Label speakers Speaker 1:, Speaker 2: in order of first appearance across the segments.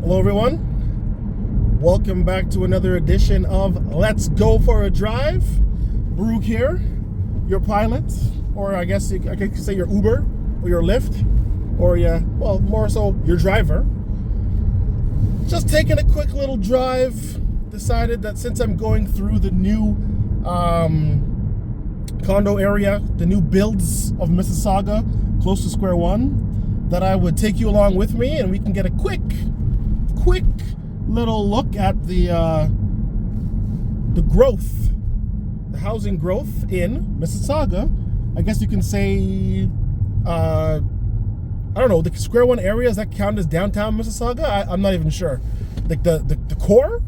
Speaker 1: Hello everyone, welcome back to another edition of Let's Go for a Drive. Baruch here, your pilot, or I guess I could say your Uber, or your Lyft, or more so your driver. Just taking a quick little drive, decided that since I'm going through the new condo area, the new builds of Mississauga, close to Square One, that I would take you along with me and we can get a quick little look at the growth, the housing growth in Mississauga. I guess you can say, I don't know, the Square One area, does that count as downtown Mississauga? I'm not even sure. Like the core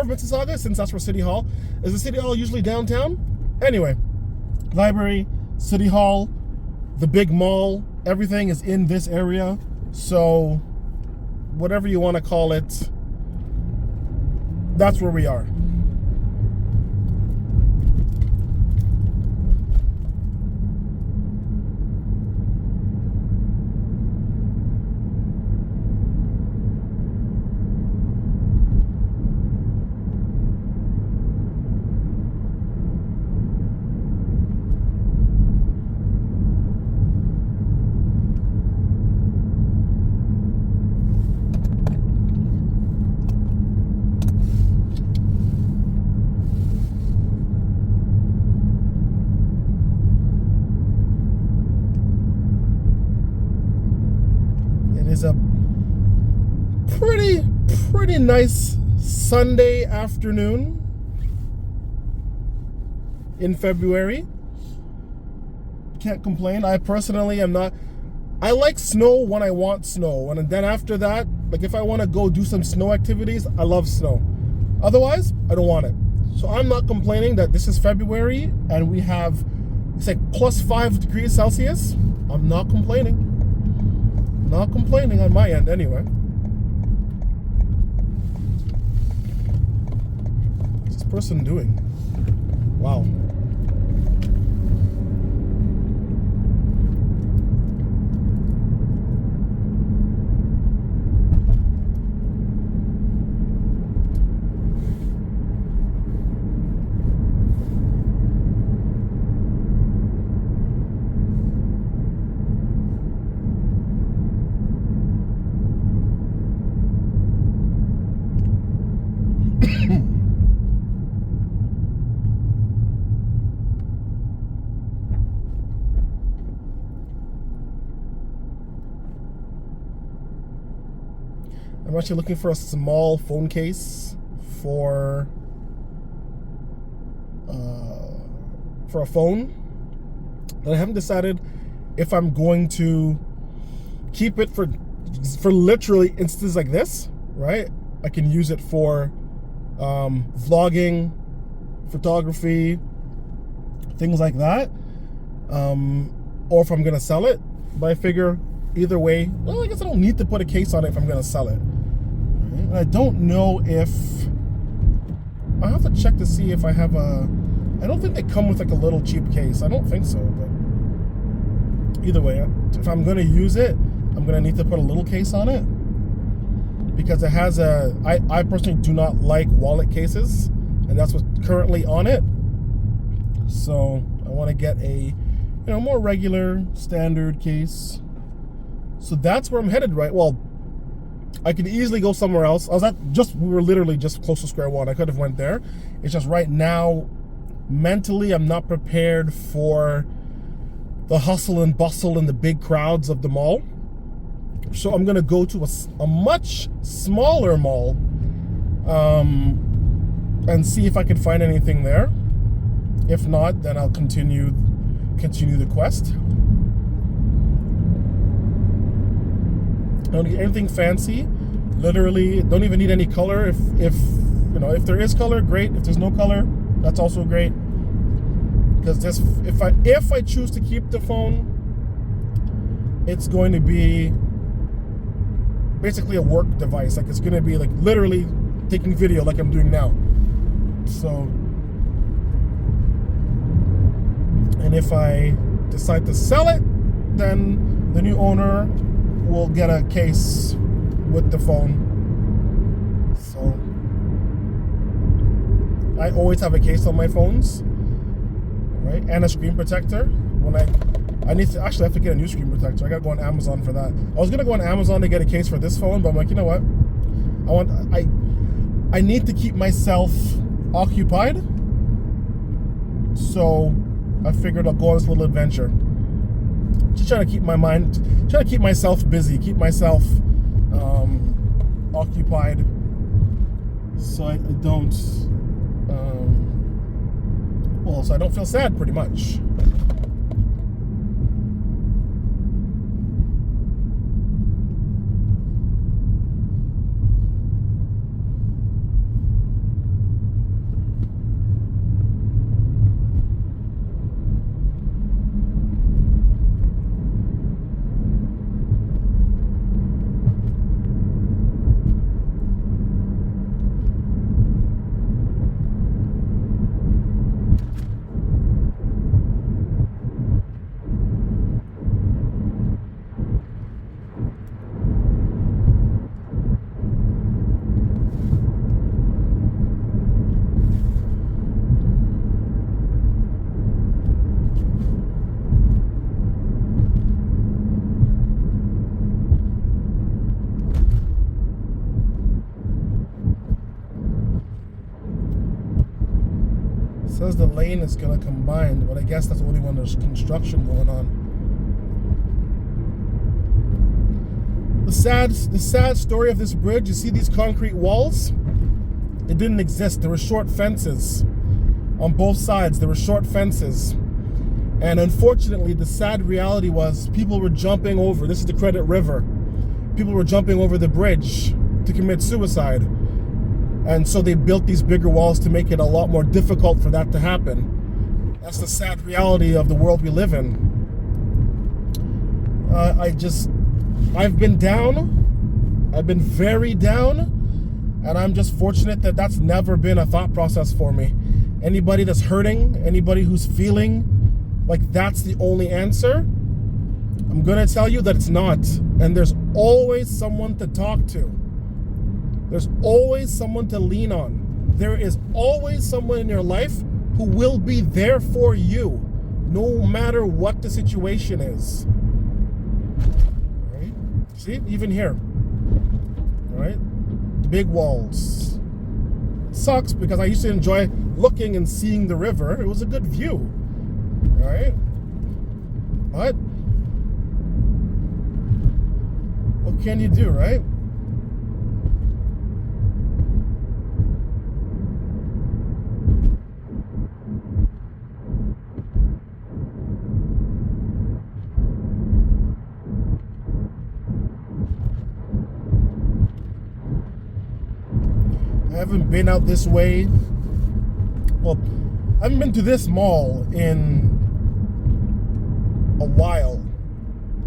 Speaker 1: of Mississauga, since that's where City Hall is. The City Hall usually downtown? Anyway, library, City Hall, the big mall, everything is in this area. So whatever you want to call it, that's where we are. It's a pretty nice Sunday afternoon in February. Can't complain. I personally am not. I like snow when I want snow, and then after that, like if I want to go do some snow activities, I love snow. Otherwise, I don't want it. So I'm not complaining that this is February and we have, it's like plus 5 degrees Celsius. I'm not complaining. Not complaining on my end, anyway. What's this person doing? Wow. I'm actually looking for a small phone case for a phone, but I haven't decided if I'm going to keep it for literally instances like this, right? I can use it for vlogging, photography, things like that, or if I'm gonna sell it. But I figure either way, well, I guess I don't need to put a case on it if I'm gonna sell it. I don't know if I'll have to check to see if I have I don't think they come with like a little cheap case. I don't think so, but either way, if I'm gonna use it, I'm gonna need to put a little case on it, because it has I personally do not like wallet cases, and that's what's currently on it. So I want to get a more regular standard case. So that's where I'm headed, right? Well, I could easily go somewhere else. We were literally just close to Square One. I could have went there. It's just right now, mentally, I'm not prepared for the hustle and bustle and the big crowds of the mall. So I'm gonna go to a much smaller mall, and see if I can find anything there. If not, then I'll continue the quest. Don't need anything fancy. Literally, don't even need any color. If there is color, great. If there's no color, that's also great. Because if I choose to keep the phone, it's going to be basically a work device. Like it's going to be like literally taking video, like I'm doing now. So, and if I decide to sell it, then the new owner will get a case with the phone. So I always have a case on my phones, right? And a screen protector. When I need to, actually I have to get a new screen protector. I gotta go on Amazon for that. I was gonna go on Amazon to get a case for this phone, but I'm like, you know what? I need to keep myself occupied. So I figured I'll go on this little adventure. Just trying to keep my mind, trying to keep myself busy, keep myself occupied, so I don't, so I don't feel sad, pretty much. Says the lane is gonna combine, but I guess that's only when there's construction going on. The sad story of this bridge, you see these concrete walls? It didn't exist. There were short fences on both sides. There were short fences. And unfortunately, the sad reality was people were jumping over. This is the Credit River. People were jumping over the bridge to commit suicide. And so they built these bigger walls to make it a lot more difficult for that to happen. That's the sad reality of the world we live in. I've been down. I've been very down. And I'm just fortunate that that's never been a thought process for me. Anybody that's hurting, anybody who's feeling like that's the only answer, I'm gonna tell you that it's not. And there's always someone to talk to. There's always someone to lean on. There is always someone in your life who will be there for you, no matter what the situation is. Right? See, even here, right? Big walls. It sucks because I used to enjoy looking and seeing the river. It was a good view, right? But what can you do, right? I haven't been out this way. Well, I haven't been to this mall in a while.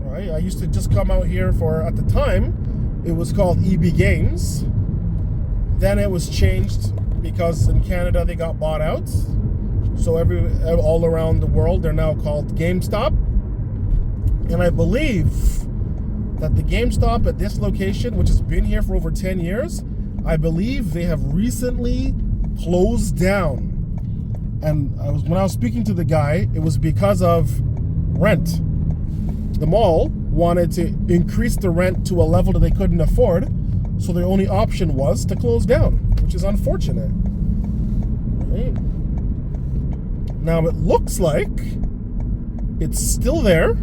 Speaker 1: All right, I used to just come out here for, at the time, it was called EB Games. Then it was changed because in Canada they got bought out. So all around the world they're now called GameStop. And I believe that the GameStop at this location, which has been here for over 10 years, I believe they have recently closed down. And when I was speaking to the guy, it was because of rent. The mall wanted to increase the rent to a level that they couldn't afford, so their only option was to close down, which is unfortunate. Right? Now it looks like it's still there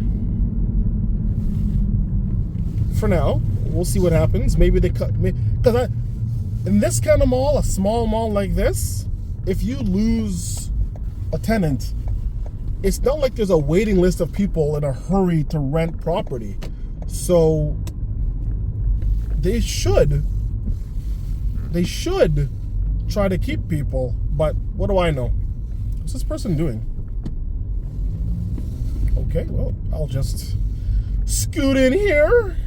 Speaker 1: for now. We'll see what happens. Maybe they cut me, because in this kind of mall, a small mall like this, if you lose a tenant, it's not like there's a waiting list of people in a hurry to rent property. So they should try to keep people, but what do I know? What's this person doing? Okay, well, I'll just scoot in here.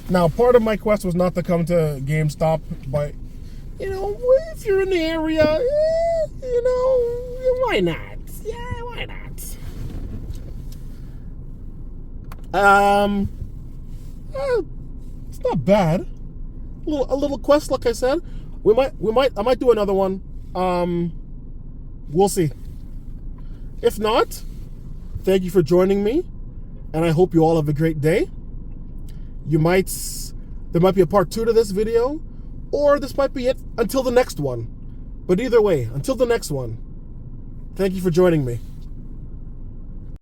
Speaker 1: Now, part of my quest was not to come to GameStop, but, if you're in the area, why not? Yeah, why not? It's not bad. A little quest, like I said. I might do another one. We'll see. If not, thank you for joining me, and I hope you all have a great day. There might be a part 2 to this video, or this might be it until the next one. But either way, until the next one, thank you for joining me.